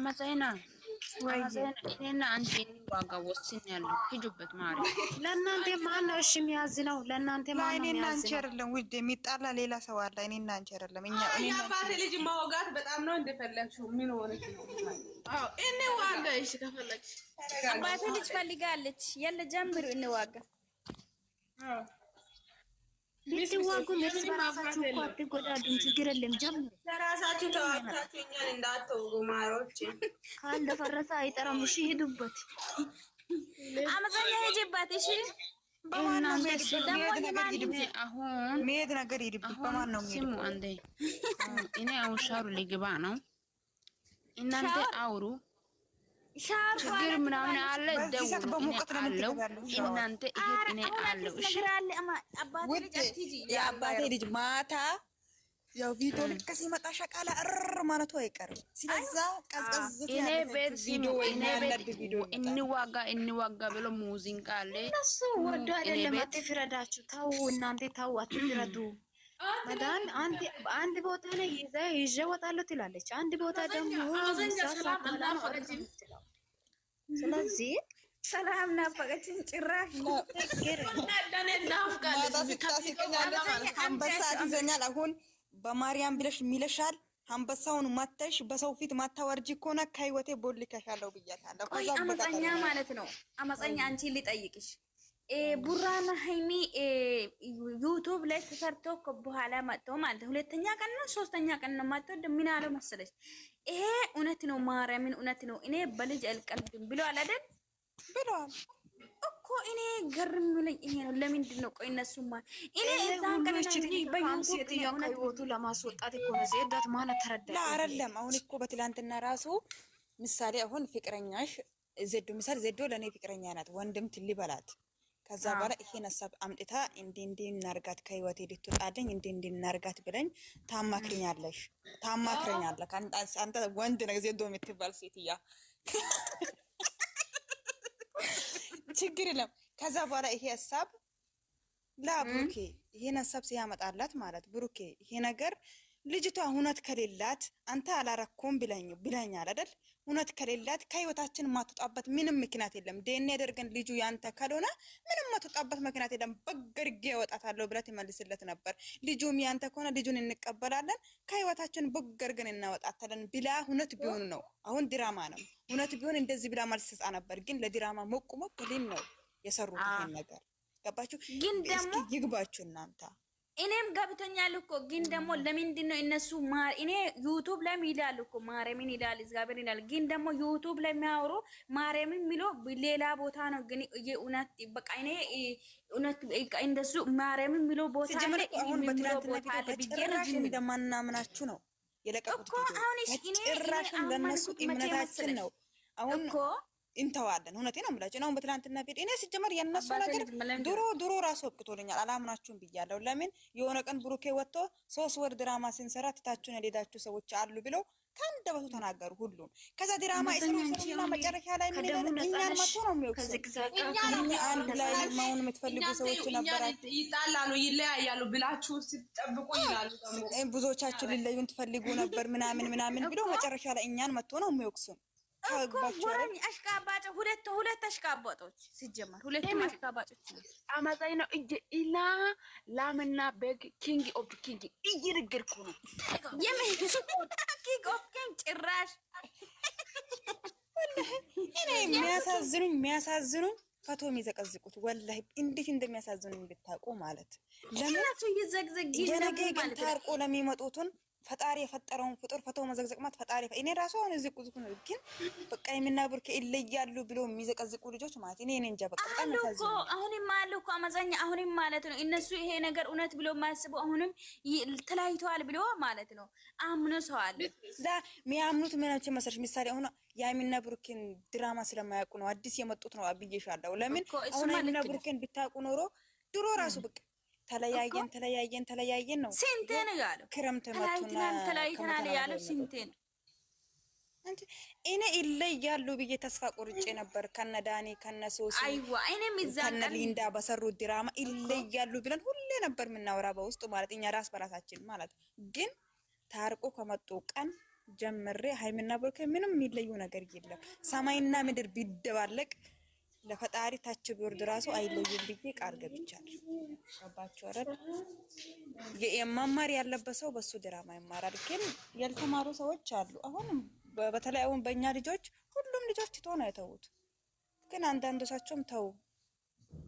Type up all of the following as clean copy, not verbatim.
አመሰግና እኔና አንቺ ዋጋ ወስኛለሁ። ሂጁበት ማለት ለእናንተ ማን ነው እሺ የሚያዝነው? ለእናንተ ማን ነው እኔና አንቺ የሚያዝነው? አይደለም ውድ የሚጣላ ሌላ ሰው አለ። እኔና አንቺ አይደለም እኛ አባቴ ልጅ ማውጋት በጣም ነው እንደፈለግሽው። ምን ሆነች ነው? አዎ እንዋጋ። እሺ ከፈለግሽ አባቴ ልጅ ፈልጋለች። የለ ጀምሩ እንዋጋ። አዎ ልትዋጉ እርስ በራሳችሁ እኮ አትጎዳዱም። ችግር የለም ጀምሩ። ለራሳችሁ ተዋግታችሁ እኛን እንዳትወጉ ማሮች። ካልደፈረሰ አይጠራም። እሺ ሂዱበት። አመፀኛ ሂጂበት። እሺ ሚሄድ ነገር ይድብ በማን ነው ስሙ አንዴ እኔ አሁን ሻሩ ሊገባ ነው። እናንተ አውሩ። ችግር ምናምን አለ ደውሉ። አለው እናንተ ይሄ እኔ አለው። እሺ የአባቴ ልጅ ማታ ያው ቪዲዮ ልክ ሲመጣ ሸቃላ ማለቱ አይቀርም። ስለዛ ቀዝቀዝ እኔ ቤት ሲሙ እኔ ቤት እንዋጋ ብሎ ሙዚቃ አለ። እሱ ወዶ አይደለም አትፍረዳችሁ። ተው እናንተ ተው አትፍረዱ። መዳን አንድ ቦታ ላይ ይዤ እወጣለሁ ትላለች። አንድ ቦታ ደግሞ ስለዚህ ሰላም ናፈቀችን ጭራሽ አንበሳ ይዘኛል። አሁን በማርያም ብለሽ ሚለሻል። አንበሳውን ማተሽ በሰው ፊት ማታወርጂ ከሆነ ከህይወቴ ቦልከሻለሁ ብያታለሁ። ቆይ አመፀኛ ማለት ነው። አመፀኛ አንቺ ሊጠይቅሽ ቡራና ሃይሚ ዩቱብ ላይ ተሰርቶ በኋላ መጥቶ ማለት ሁለተኛ ቀን ነው ሶስተኛ ቀን ነው መጥቶ ምን አለው መሰለሽ? ይሄ እውነት ነው ማርያምን እውነት ነው እኔ በልጅ አልቀልድም ብሏል አይደል? ብሏል እኮ እኔ ገርም ብለኝ ይሄ ነው። ለምንድን ነው ቆይ እነሱማ እኔ እዛን ቀን ሴትዮዋ ከህይወቱ ለማስወጣት እኮ ነው ዜዳት ማለት ተረዳ አይደለም። አሁን እኮ በትላንትና ራሱ ምሳሌ አሁን ፍቅረኛሽ ዘዶ ምሳሌ ዘዶ ለኔ ፍቅረኛ ናት ወንድም ትል በላት። ከዛ በኋላ ይሄን ሐሳብ አምጥታ እንዴ እናርጋት ከህይወቴ ልትወጣልኝ እንዴ እናርጋት ብለኝ ታማክረኛለሽ። አንተ ወንድ ነህ ዘዶ የምትባል ሴትያ ችግር የለም። ከዛ በኋላ ይሄ ሐሳብ ለብሩኬ ይሄን ሐሳብ ሲያመጣላት ማለት ብሩኬ ይሄ ነገር ልጅቷ እውነት ከሌላት አንተ አላረኩም ብለኛል አይደል? እውነት ከሌላት ከህይወታችን ማትወጣበት ምንም ምክንያት የለም። ደኔ ያደርገን ልጁ ያንተ ካልሆነ ምንም ማትወጣበት ምክንያት የለም። በገርጌ ያወጣታለሁ ብለት ይመልስለት ነበር። ልጁም ያንተ ከሆነ ልጁን እንቀበላለን ከህይወታችን በገርገን እናወጣታለን ብላ እውነት ቢሆን ነው። አሁን ድራማ ነው። እውነት ቢሆን እንደዚህ ብላ መልስ ሰጣ ነበር። ግን ለድራማ ሞቁሞ ብሊን ነው የሰሩት ይሄን ነገር ገባችሁ? ግን ደግሞ ይግባችሁ እናንተ እኔም ገብተኛል እኮ ግን ደግሞ ለምንድን ነው እነሱ እኔ ዩቲዩብ ላይ ይላል እኮ ማርያምን ይላል እግዚአብሔር ይላል። ግን ደግሞ ዩቲዩብ ላይ የሚያወሩ ማርያምን የሚለው ሌላ ቦታ ነው። ግን የእውነት በቃ እኔ እውነት እንደሱ ማርያምን የሚለው ቦታ ሲጀምር አሁን በትናንትና ጭራሽ እንደማናምናችሁ ነው የለቀቁት ቪዲዮ። አሁን እኔ ጭራሽ ለነሱ እምነታችን ነው አሁን እኮ እንተዋለን። እውነቴ ነው የምላችሁ። አሁን በትናንትና ቪዲዮ እኔ ሲጀመር የነሱ ነገር ድሮ ራሱ ወቅቶልኛል። አላምናችሁም ብያለሁ። ለምን የሆነ ቀን ብሩኬ ወጥቶ 3 ወር ድራማ ስንሰራ ትታችሁን የሌዳችሁ ሰዎች አሉ ብለው ከአንደበቱ ተናገሩ ሁሉም። ከዛ ድራማ እስሩና መጨረሻ ላይ ምን ይላል? እኛን መጥቶ ነው የሚወቅሰው። እኛ አንድ ላይ ማውን የምትፈልጉ ሰዎች ነበራችሁ። ይጣላሉ ይለያያሉ ብላችሁ ሲጠብቁ ይላሉ። ብዙዎቻችሁ ሊለዩን ትፈልጉ ነበር ምናምን ብሎ መጨረሻ ላይ እኛን መጥቶ ነው የሚወቅሱን። ወረኝ አሽቃባጭ ሁለት አሽቃባጮች ሲጀመር ሁለቱም አሽቃባጮች አመፀኝ ነው እንጂ ኢላ ላምና በግ ኪንግ ኦፍ ኪንግ እየነገርኩ ነው። የምን ኪንግ ኦፍ ኪንግ ጭራሽ እኔ የሚያሳዝኑኝ ፈቶ የሚዘቀዝቁት ወላሂ እንዴት እንደሚያሳዝኑኝ ብታውቁ ማለት ለምን ይዘግዘግ የነገ ግን ታርቆ ለሚመጡትን ፈጣሪ የፈጠረውን ፍጡር ፈቶ መዘግዘቅ ማለት ፈጣሪ እኔ ራሱ አሁን እዚህ ቁዝቁ ነው። ግን በቃ የምናብር ከይለያሉ ብሎ የሚዘቀዝቁ ልጆች ማለት እኔ እንጃ በቃ በጣም ያሳዝናል። አሁንም አለ እኮ አመፀኛ አሁንም ማለት ነው። እነሱ ይሄ ነገር እውነት ብሎ የማያስቡ አሁንም ተለያይተዋል ብሎ ማለት ነው አምኖ ሰው አለ የሚያምኑት ምናቸው መሰለሽ ምሳሌ አሁን የአይሚና ብሩኬን ድራማ ስለማያውቁ ነው አዲስ የመጡት ነው አብዬሻለሁ። ለምን አሁን አይሚና ብሩኬን ቢታውቁ ኖሮ ድሮ ራሱ በቃ ተለያየን ነው ስንቴ ነው ያለው? ክረምት መጥቶና ተለያይተናል ያለው ስንቴ ነው? አንቺ እኔ ይለያሉ ብዬ ተስፋ ቆርጬ ነበር። ከነ ዳኒ ከነ ሶሲ አይዋ እኔም ከነ ሊንዳ በሰሩት ድራማ ይለያሉ ብለን ሁሌ ነበር የምናወራ በውስጡ ማለት እኛ ራስ በራሳችን ማለት ግን ታርቆ ከመጡ ቀን ጀምሬ ሃይሚና ብሩኬ ምንም የሚለዩ ነገር የለም። ሰማይና ምድር ቢደባለቅ ለፈጣሪ ታች ቢወርድ ራሱ አይለዩም ብዬ ቃል ገብቻለሁ። ገባችሁ አይደል? የመማር ያለበት ሰው በሱ ድራማ ይማራል። ግን ያልተማሩ ሰዎች አሉ። አሁን በተለይ አሁን በእኛ ልጆች ሁሉም ልጆች ትቶ ነው የተዉት። ግን አንዳንዶቻቸውም ተው።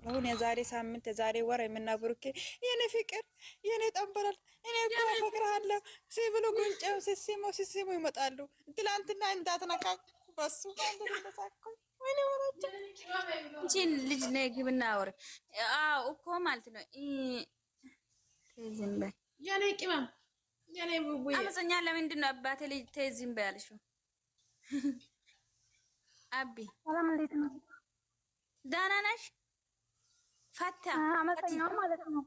አሁን የዛሬ ሳምንት የዛሬ ወር የምናብሩኬ የኔ ፍቅር የኔ ጠንበላል እኔ እኮ አፈቅርሃለሁ ሲብሉ ጉንጨው ሲሲሙ ይመጣሉ። ትላንትና እንዳትነካ በሱ አንተ ተሳቀ ወይኔ ወራጭ እንቺን ልጅ ነግብና ወር አው እኮ ማለት ነው ተዝም በይ የኔ ቅመም የኔ ቡቡዬ አመፀኛ ለምንድን ነው አባቴ ልጅ ተዝም በይ አልሽው? አቢ ሰላም እንዴት ነው? ደህና ነሽ? ፈታ አመፀኛው ማለት ነው።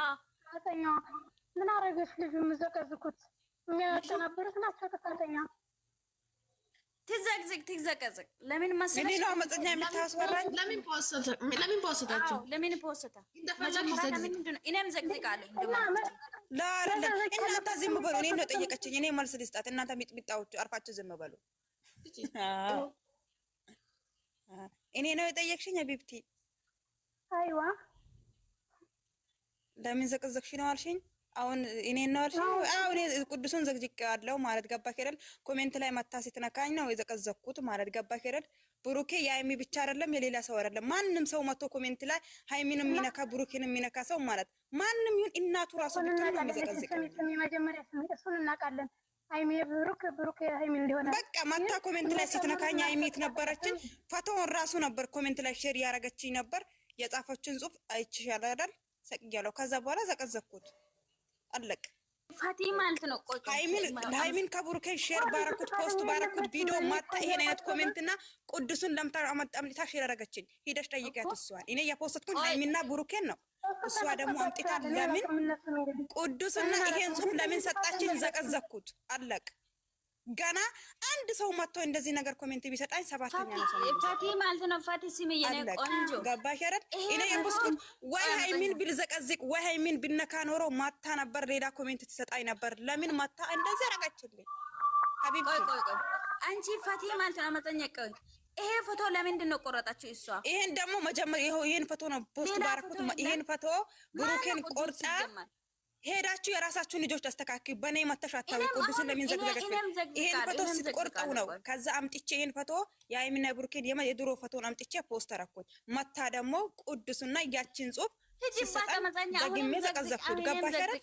አመፀኛው ምን አረገሽ? ልጁ ምዘቀዝኩት የሚያጨናብሩት ናቸው። ተካተኛ ትዘቅዝቅ ለምን መሰለሽ? እኔ ነው አመፀኛ የምታስወራኝ? ለምን ፖስታችሁ? ለምን ፖስታ? እኔም ዘቅዝቃለሁ እናንተ ዝም በሉ። እኔ ነው ጠየቀችኝ። እኔ መልስ ልስጣት። እናንተ ሚጥሚጣዎቹ አርፋችሁ ዝም በሉ። እኔ ነው የጠየቅሽኝ ቢብቲ? አይዋ ለምን ዘቅዘቅሽ ነው አልሽኝ? አሁን እኔ ነው አልሽኝ? አዎ እኔ ቅዱሱን ዘቅዝቄዋለሁ ማለት ገባሽ አይደል? ኮሜንት ላይ መታ ስትነካኝ ነው የዘቀዘቅኩት ማለት ገባሽ አይደል? ብሩኬ የሃይሚ ብቻ አይደለም የሌላ ሰው አይደለም። ማንም ሰው መጥቶ ኮሜንት ላይ ሃይሚን የሚነካ ብሩኬን የሚነካ ሰው ማለት ማንም ይሁን እናቱ ራሱ ብትሆን ነው የሚዘቀዝቀው። መጀመሪያ እሱን እናውቃለን። ሃይሚ ብሩክ ሃይሚ እንደሆነ በቃ ማታ ኮሜንት ላይ ስትነካኝ ሃይሚት ነበረችን። ፎቶውን ራሱ ነበር ኮሜንት ላይ ሼር ያረጋችኝ ነበር። የጻፈችን ጽሁፍ አይችሻል አይደል? ሰቅያለሁ። ከዛ በኋላ ዘቀዘቅኩት። አለቅ ፋቲ ማለት ነው። ቆይ ሃይሚን ከብሩኬ ሼር ባረኩት ፖስት ባረኩት ቪዲዮ ማታ ይሄን አይነት ኮሜንትና ቅዱስን ለምታ አመጣምታ ሼር ያረጋችኝ። ሂደሽ ጠይቂያት እሷን። እኔ ያፖስትኩት ሃይሚና ብሩኬን ነው። እሷ ደግሞ አምጥታ ለምን ቅዱስና ይሄን ጽሁፍ ለምን ሰጣችን? ዘቀዘቅኩት። አለቅ ገና አንድ ሰው መጥቶ እንደዚህ ነገር ኮሜንት ቢሰጣኝ ሰባተኛ ነው ሰው ፋቲ ማለት ነው። ፋቲ ሲሚ የኔ ቆንጆ ገባሽ አይደል? እኔ የፖስኩት ወይ ሃይሚን ቢልዘቀዝቅ ወይ ሃይሚን ቢነካ ኖሮ ማታ ነበር ሌላ ኮሜንት ትሰጣኝ ነበር። ለምን ማታ እንደዚህ አረጋችልኝ? ሀቢብ ቆይ አንቺ ፋቲ ማለት ነው አመፀኛ። ይሄ ፎቶ ለምንድን ነው ቆረጣችሁ? እሷ ይሄን ደግሞ መጀመሪያ ይሄን ፎቶ ነው ፖስት ባረኩት። ይሄን ፎቶ ብሩኬን ቆርጣ ሄዳችሁ የራሳችሁን ልጆች አስተካክሉ። በኔ መተሽ አታውቁ። ቅዱስን ለምን ዘግዘገች? ይሄን ፎቶ ስትቆርጠው ነው። ከዛ አምጥቼ ይሄን ፎቶ የሃይሚና ብሩኬን የድሮ ፎቶን አምጥቼ ፖስት አረኩት። መታ ደግሞ ቅዱስና ያችን ጽሁፍ ደግሜ ዘቀዘቅኩት። ገባሽ አይደል?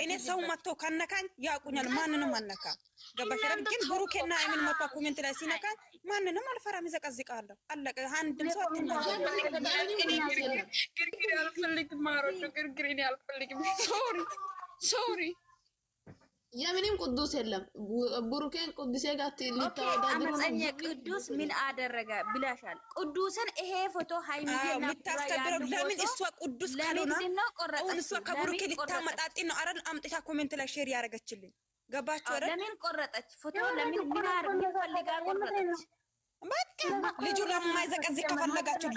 እኔ ሰው መጥቶ ከነካኝ ያውቁኛል። ማንንም አነካ ገባሽ አይደል? ግን ብሩኬና ሃይሚን መጥቶ ኮሜንት ላይ ሲነካኝ ማንንም አልፈራም፣ ይዘቀዝቃለሁ። አለቀ። አንድም ሰው አትናገር። ግርግር አልፈልግም። ማሮቹ ግርግር እኔ አልፈልግም። ሶሪ የምንም ቅዱስ የለም። ብሩኬን ቅዱስ ጋር ሊታወዳደሩ ነው። ቅዱስ ምን አደረገ ብላሻል? ቅዱስን ይሄ ፎቶ ሃይሚና የምታስተብረው ለምን? እሷ ቅዱስ ካልሆነ አሁን እሷ ከብሩኬ ልታመጣጢ ነው። አረን አምጥታ ኮሜንት ላይ ሼር ያደረገችልኝ ገባችሁ አይደል? ለምን ቆረጠች? ፎቶ ለምን ምናር ፈልጋ ቆረጠች? በቃ ልጁ ለማይዘቀዝቅ ከፈለጋችሁ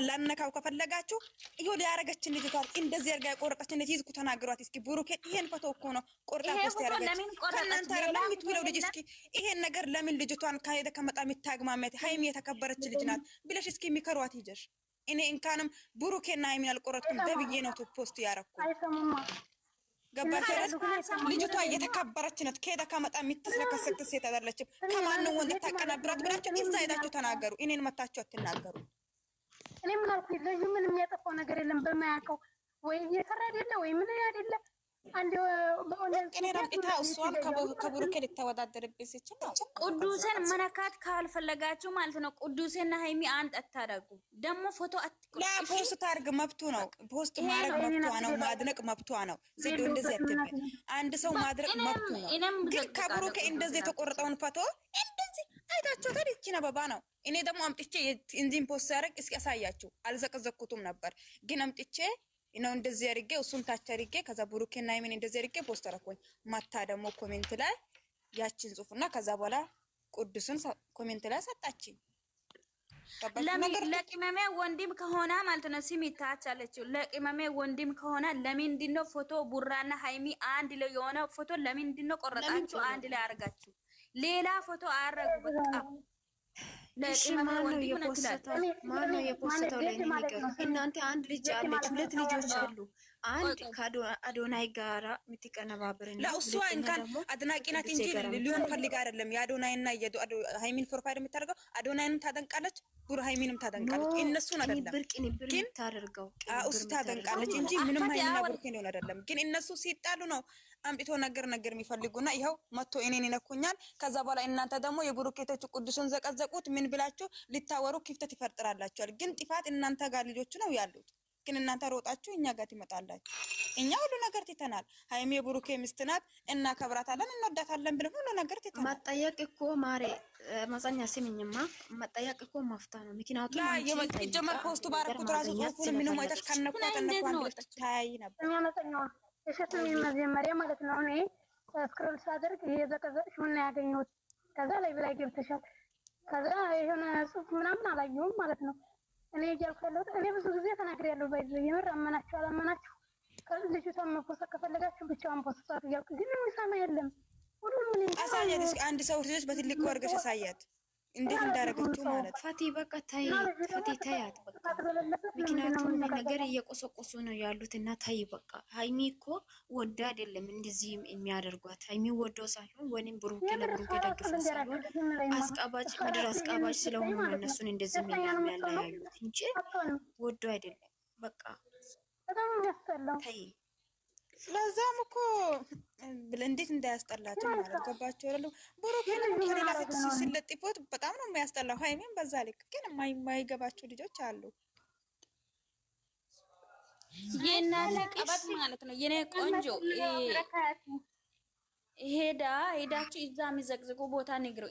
ላነካው ከፈለጋችሁ ይሁን ያረጋችን ልጅ ጋር እንደዚህ አርጋ ቆረጠች። እንደዚህ ይዝኩ ተናግሯት እስኪ ብሩኬ ይሄን ፎቶ እኮ ነው ቆርጣ ፖስት ያረጋች። ከእናንተ አይደለም የምትውለው ልጅ እስኪ ይሄን ነገር ለምን ልጅቷን ከሄደ ከመጣ የምታግማመት ሃይሚ የተከበረች ልጅ ናት ብለሽ እስኪ የሚከሯት ይጀሽ። እኔ እንካንም ብሩኬና ሃይሚ አልቆረጥኩም ደብዬ ነው ፖስት ያረኩ። ገባሽ አይደል? ልጅቷ እየተከበረች ናት። ከሄዳ ከመጣ የምትስለከሰክ ሴት አይደለችም። ከማንም ወንድ ታቀናብራት ብላችሁ እዛ ሄዳችሁ ተናገሩ። እኔን መታችሁ አትናገሩ። እኔ ምን አልኩኝ? ልጁ ምንም የሚያጠፋው ነገር የለም። በማያውቀው ወይ እየሰራ አይደለ ወይ ምን አይደለ አንድ እሷን ከብሩኬ ልታወዳደርብኝ ሲችል ቅዱስን መነካት ካልፈለጋችሁ ማለት ነው። ቅዱስና ሃይሚ አንድ አታደርጉ። ደግሞ ፎቶ ፖስት ታርግ መብቱ ነው። ፖስት ማድረግ መብቷ ነው። ማድነቅ መብቷ ነው። ዝዶ እንደዚህ አትበል። አንድ ሰው ማድረግ መብቱ ነው። ግን ከብሩኬ እንደዚህ የተቆረጠውን ፎቶ እንደዚህ አይታችኋታል። ይቺን አበባ ነው። እኔ ደግሞ አምጥቼ እንዚህን ፖስት ያደርግ እስኪ ያሳያችሁ። አልዘቀዘቅኩትም ነበር ግን አምጥቼ ነው እንደዚህ አድርጌ እሱን ታች አድርጌ ከዛ ብሩኬና ሃይሚን እንደዚህ አድርጌ ፖስት አደረኩኝ። ማታ ደግሞ ኮሜንት ላይ ያችን ጽሁፍና ከዛ በኋላ ቅዱስን ኮሜንት ላይ ሰጣችኝ። ለቅመሜ ወንድም ከሆነ ማለት ነው ሲሚ ታቻለችው። ለቅመሜ ወንድም ከሆነ ለምንድን ነው ፎቶ ቡራና ሃይሚ አንድ ላይ የሆነ ፎቶ ለምንድን ነው ቆረጣችሁ አንድ ላይ አርጋችሁ? ሌላ ፎቶ አረጉ በቃ ማነው የፖስተው? ላይ ነገር እናንተ አንድ ልጅ አለች፣ ሁለት ልጆች አሉ። አንድ ከአዶናይ ጋራ የምትቀነባብርና ለእሷ እንኳን አድናቂ ናት እንጂ ሊሆን ፈልጋ አይደለም። የአዶናይና ሃይሚን ፕሮፋይል የምታደርገው አዶናይንም ታደንቃለች፣ ቡራ ሃይሚንም ታደንቃለች። እነሱን አይደለም ግን ታደርገው እሱ ታደንቃለች እንጂ ምንም ሃይሚና ቡርኬ ሊሆን አይደለም። ግን እነሱ ሲጣሉ ነው አምጥቶ ነገር የሚፈልጉና ይኸው መጥቶ እኔን ይነኩኛል። ከዛ በኋላ እናንተ ደግሞ የቡሩኬቶች ቅዱሱን ዘቀዘቁት ምን ብላችሁ ልታወሩ ክፍተት ይፈጥራላችኋል። ግን ጥፋት እናንተ ጋር ልጆቹ ነው ያሉት። ግን እናንተ ሮጣችሁ እኛ ጋር ትመጣላችሁ። እኛ ሁሉ ነገር ትተናል። ሃይሚ የቡሩኬ ሚስት ናት፣ እናከብራታለን፣ እንወዳታለን ብለን ሁሉ ነገር ትተናል። መጠየቅ እኮ ማሬ መጸኛ ስምኝማ መጠየቅ እኮ ማፍታ ነው። ምክንያቱም ጀመር ፖስቱ ባረኩት ራሱ ጽሁፉን ምንም አይተሽ ከነኳት ታይ ነበር እሸት መጀመሪያ ማለት ነው። እኔ ስክሮል ሳደርግ የዘቀዘቅሽ ምን ያገኘሁት ከዛ ላይ ብላይ ገብተሻል። ከዛ የሆነ ጽሁፍ ምናምን አላየሁም ማለት ነው። እኔ እያልኩ ያለሁት እኔ ብዙ ጊዜ ተናግሬያለሁ። ባይዘ የምር አመናችሁ አላመናችሁ ልጅቷን መፖሰት ከፈለጋችሁ ብቻዋን ፖስታት እያልኩ ግን የሚሰማ የለም። ሁሉም ምን አሳያት። እስኪ አንድ ሰው ልጅ በትልቅ ወርገሽ አሳያት እንዴት እንዳደረገችው ማለት ፈቲ በቃ ታይ ፈቲ ታያት በቃ ምክንያቱም ነገር እየቆሰቆሱ ነው ያሉት እና ታይ በቃ ሃይሚ እኮ ወዳ አይደለም እንደዚህ የሚያደርጓት። ሃይሚ ወደው ሳይሆን ወይንም ብሩክ ለብሩክ ደግፈ ሳይሆን አስቃባጭ ምድር አስቃባጭ ስለሆኑ ነው እነሱን እንደዚህ የሚያለያዩት እንጂ ወደው አይደለም። በቃ በጣም ያስጠላው ታይ ለዛም እኮ እንዴት እንዳያስጠላችሁ ማለት ገባችሁ አይደል? ብሩክን ከሌላ ሴት ሲለጥፉት በጣም ነው የሚያስጠላው። ሃይሚን በዛ ልክ ግን የማይገባቸው ልጆች አሉ። የእናቴ ቀበት ማለት ነው የኔ ቆንጆ ሄዳችሁ እዛ የሚዘቅዝቁ ቦታ ነግረው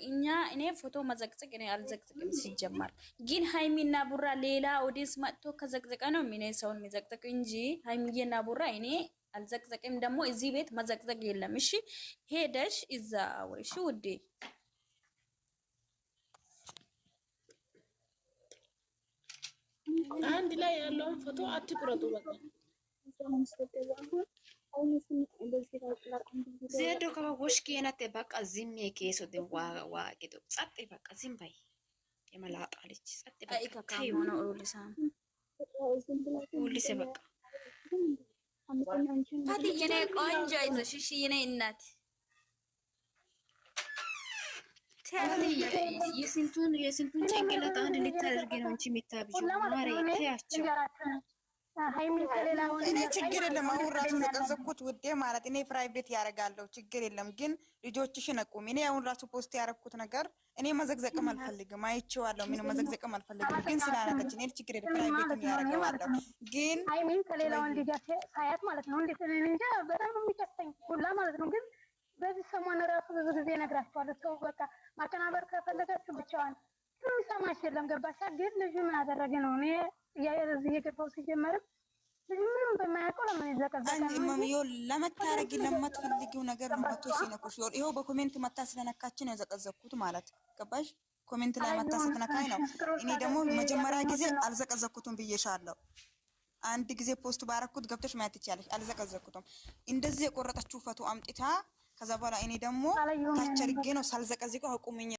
እኔ ፎቶ መዘቅዘቅ እኔ አልዘቅዝቅም ሲጀመር። ግን ሃይሚና ቡራ ሌላ ኦዲንስ መጥቶ ከዘቅዘቀ ነው ምን ሰውን የሚዘቅዘቅ እንጂ ሃይሚና ቡራ እኔ አልዘቅዘቅም። ደግሞ እዚህ ቤት መዘቅዘቅ የለም። እሺ ሄደሽ እዛ ወይ እሺ ውዴ አንድ ላይ ያለውን ፎቶ አትቁረጡ በቃ ዜዶ ከወሽኪ የናተ በቃ ዝም የኬሶ ደዋ ዋቂዶ ጸጥ በቃ ዝም በይ የመላጣ ልጅ ጸጥ በቃ ታዩ ነው ኡሊሰ በቃ ፋቲ የኔ ቆንጆ አይዞሽ እሺ የኔ እናት የስንቱን ጭንቅላት አንድ ልታደርጊ ነው እንጂ የሚታብጁ ማሬ ታያቸው። እኔ ችግር የለም አሁን ራሱ ዘቀዘኩት ውዴ ማለት እኔ ፕራይቬት ያደርጋለሁ ችግር የለም። ግን ልጆችሽን አቁሚ። እኔ አሁን ራሱ ፖስት ያደረኩት ነገር እኔ መዘግዘቅም አልፈልግም፣ አይቼዋለሁ። ምን መዘግዘቅም አልፈልግም። ግን ስላነገች እኔ ችግር የለም ፕራይቬት ያደርጋለሁ። ግን ሃይሚን ከሌላ ወንድ ጋር ሳያት ማለት ነው እንዴት እኔ እንጃ በጣም የሚከስተኝ ሁላ ማለት ነው። ግን በዚህ ሰሞን ራሱ ብዙ ጊዜ እነግራቸዋለሁ ሰው በቃ ማቀናበር ከፈለጋችሁ ብቻዋን ሰማሽ የለም ገባሻ። ግን ልጁ ምን አደረገ ነው እኔ እዚህ የገባው ሲጀመርም ልጁ ምንም በማያውቀው ለምን ይዘቀዘቃል? ለመታረጊ ለማትፈልጊው ነገር ነው መቶ ሲነኩሽ። ይኸው በኮሜንት መታ ስለነካችን የዘቀዘኩት ማለት ገባሽ? ኮሜንት ላይ መታ ስትነካኝ ነው። እኔ ደግሞ መጀመሪያ ጊዜ አልዘቀዘኩትም ብዬሻለሁ። አንድ ጊዜ ፖስት ባረኩት ገብተሽ ማየት ትችያለሽ። አልዘቀዘኩትም። እንደዚህ የቆረጠችው ፎቶ አምጥታ ከዛ በኋላ እኔ ደግሞ ታቸርጌ ነው ሳልዘቀዝቀው አቁምኝ